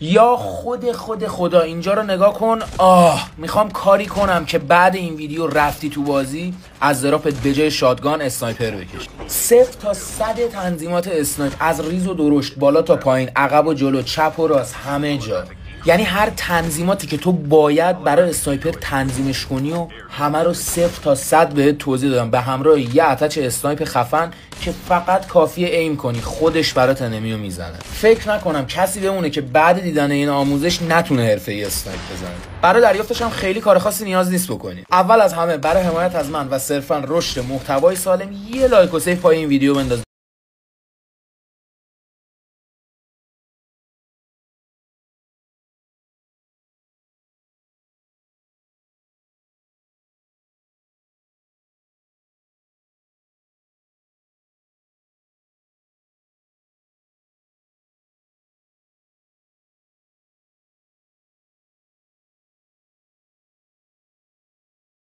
یا خدا اینجا رو نگاه کن. میخوام کاری کنم که بعد این ویدیو رفتی تو بازی از ضرافت به جای شاتگان اسنایپر بکشی. 0 تا 100 تنظیمات اسنایپ از ریز و درشت، بالا تا پایین، عقب و جلو، چپ و راست، همه جا. یعنی هر تنظیماتی که تو باید برای اسنایپر تنظیمش کنی و همه رو 0 تا 100 بهت توضیح دادم، به همراه یه اتچ اسنایپ خفن که فقط کافیه ایم کنی خودش برات انمیو میزنه. فکر نکنم کسی بمونه که بعد دیدن این آموزش نتونه حرفه‌ای اسنایپ بزنه. برای دریافتش هم خیلی کار خاصی نیاز نیست بکنی. اول از همه برای حمایت از من و صرفا رشد محتوای سالم یه لایک و سیو پای این ویدیو بنداز.